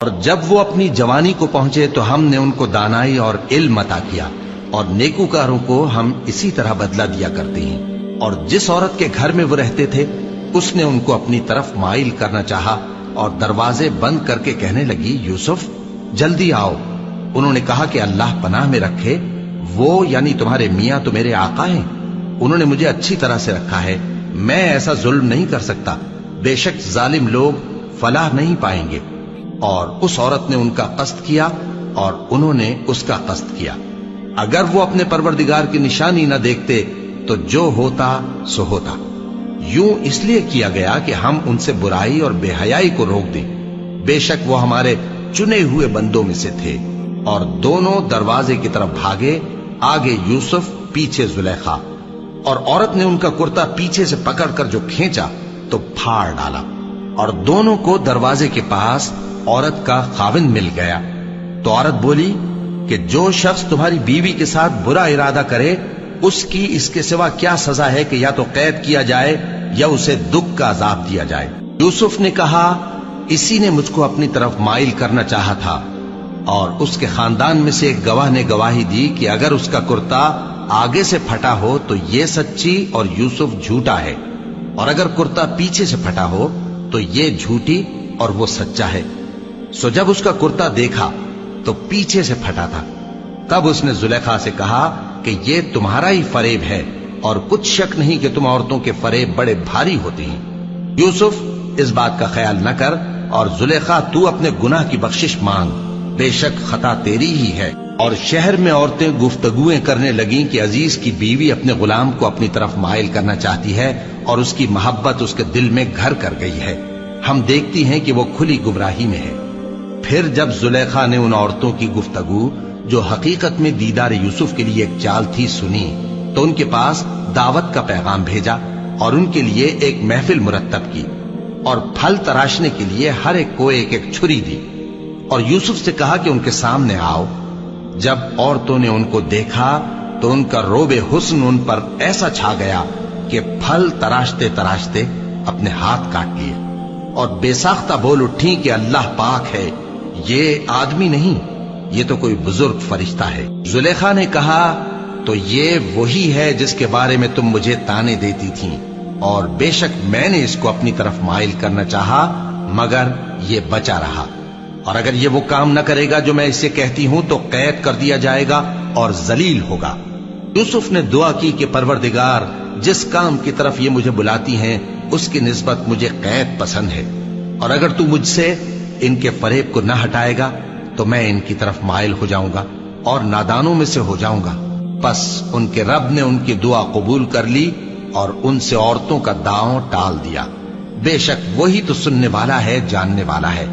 اور جب وہ اپنی جوانی کو پہنچے تو ہم نے ان کو دانائی اور علم عطا کیا، اور نیکوکاروں کو ہم اسی طرح بدلہ دیا کرتے ہیں۔ اور جس عورت کے گھر میں وہ رہتے تھے اس نے ان کو اپنی طرف مائل کرنا چاہا اور دروازے بند کر کے کہنے لگی، یوسف جلدی آؤ۔ انہوں نے کہا کہ اللہ پناہ میں رکھے، وہ یعنی تمہارے میاں تو میرے آقا ہیں، انہوں نے مجھے اچھی طرح سے رکھا ہے، میں ایسا ظلم نہیں کر سکتا، بے شک ظالم لوگ فلاح نہیں پائیں گے۔ اور اس عورت نے ان کا قصد کیا اور انہوں نے اس کا قصد کیا۔ اگر وہ اپنے پروردگار کی نشانی نہ دیکھتے تو جو ہوتا سو ہوتا۔ یوں اس لیے کیا گیا کہ ہم ان سے برائی اور بے حیائی کو روک دیں، بے شک وہ ہمارے چنے ہوئے بندوں میں سے تھے۔ اور دونوں دروازے کی طرف بھاگے، آگے یوسف پیچھے زلیخا، اور عورت نے ان کا کرتا پیچھے سے پکڑ کر جو کھینچا تو پھاڑ ڈالا، اور دونوں کو دروازے کے پاس عورت کا خاوند مل گیا۔ تو عورت بولی کہ جو شخص تمہاری بیوی کے ساتھ برا ارادہ کرے اس کی اس کے سوا کیا سزا ہے کہ یا تو قید کیا جائے یا اسے دکھ کا عذاب دیا جائے۔ یوسف نے کہا، اسی نے مجھ کو اپنی طرف مائل کرنا چاہا تھا۔ اور اس کے خاندان میں سے ایک گواہ نے گواہی دی کہ اگر اس کا کرتا آگے سے پھٹا ہو تو یہ سچی اور یوسف جھوٹا ہے، اور اگر کرتا پیچھے سے پھٹا ہو تو یہ جھوٹی اور وہ سچا ہے۔ سو جب اس کا کرتا دیکھا تو پیچھے سے پھٹا تھا، تب اس نے زلیخا سے کہا کہ یہ تمہارا ہی فریب ہے، اور کچھ شک نہیں کہ تم عورتوں کے فریب بڑے بھاری ہوتے ہیں۔ یوسف اس بات کا خیال نہ کر، اور زلیخا تو اپنے گناہ کی بخشش مانگ، بے شک خطا تیری ہی ہے۔ اور شہر میں عورتیں گفتگویں کرنے لگیں کہ عزیز کی بیوی اپنے غلام کو اپنی طرف مائل کرنا چاہتی ہے اور اس کی محبت اس کے دل میں گھر کر گئی ہے، ہم دیکھتی ہیں کہ وہ کھلی گمراہی میں ہے۔ پھر جب زلیخا نے ان عورتوں کی گفتگو جو حقیقت میں دیدار یوسف کے لیے ایک چال تھی سنی، تو ان کے پاس دعوت کا پیغام بھیجا اور ان کے لیے ایک محفل مرتب کی، اور پھل تراشنے کے لیے ہر ایک کو ایک ایک چھری دی، اور یوسف سے کہا کہ ان کے سامنے آؤ۔ جب عورتوں نے ان کو دیکھا تو ان کا روب حسن ان پر ایسا چھا گیا کہ پھل تراشتے تراشتے اپنے ہاتھ کاٹ لیے، اور بے ساختہ بول اٹھی کہ اللہ پاک ہے، یہ آدمی نہیں، یہ تو کوئی بزرگ فرشتہ ہے۔ زلیخا نے کہا، تو یہ وہی ہے جس کے بارے میں تم مجھے تانے دیتی تھیں، اور بے شک میں نے اس کو اپنی طرف مائل کرنا چاہا مگر یہ بچا رہا، اور اگر یہ وہ کام نہ کرے گا جو میں اسے کہتی ہوں تو قید کر دیا جائے گا اور ذلیل ہوگا۔ یوسف نے دعا کی کہ پروردگار، جس کام کی طرف یہ مجھے بلاتی ہیں اس کی نسبت مجھے قید پسند ہے، اور اگر تو مجھ سے ان کے فریب کو نہ ہٹائے گا تو میں ان کی طرف مائل ہو جاؤں گا اور نادانوں میں سے ہو جاؤں گا۔ پس ان کے رب نے ان کی دعا قبول کر لی اور ان سے عورتوں کا داؤں ٹال دیا، بے شک وہی تو سننے والا ہے، جاننے والا ہے۔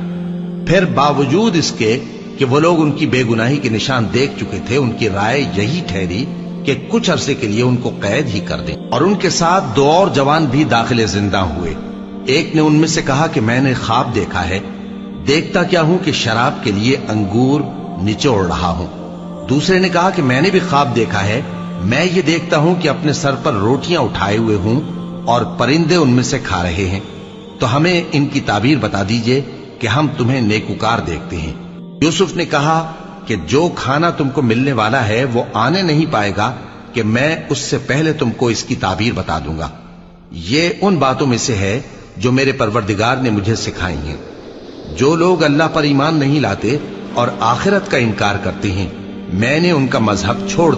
پھر باوجود اس کے کہ وہ لوگ ان کی بے گناہی کے نشان دیکھ چکے تھے، ان کی رائے یہی ٹھہری کہ کچھ عرصے کے لیے ان کو قید ہی کر دیں، اور ان کے ساتھ دو اور جوان بھی داخل زندہ ہوئے۔ ایک نے ان میں سے کہا کہ میں نے خواب دیکھا ہے، دیکھتا کیا ہوں کہ شراب کے لیے انگور نچوڑ رہا ہوں۔ دوسرے نے کہا کہ میں نے بھی خواب دیکھا ہے، میں یہ دیکھتا ہوں کہ اپنے سر پر روٹیاں اٹھائے ہوئے ہوں اور پرندے ان میں سے کھا رہے ہیں، تو ہمیں ان کی تعبیر بتا دیجئے کہ ہم تمہیں نیکوکار دیکھتے ہیں۔ یوسف نے کہا کہ جو کھانا تم کو ملنے والا ہے وہ آنے نہیں پائے گا کہ میں اس سے پہلے تم کو اس کی تعبیر بتا دوں گا۔ یہ ان باتوں میں سے ہے جو میرے پروردگار نے مجھے سکھائی ہیں۔ جو لوگ اللہ پر ایمان نہیں لاتے اور آخرت کا انکار کرتے ہیں، میں نے ان کا مذہب چھوڑ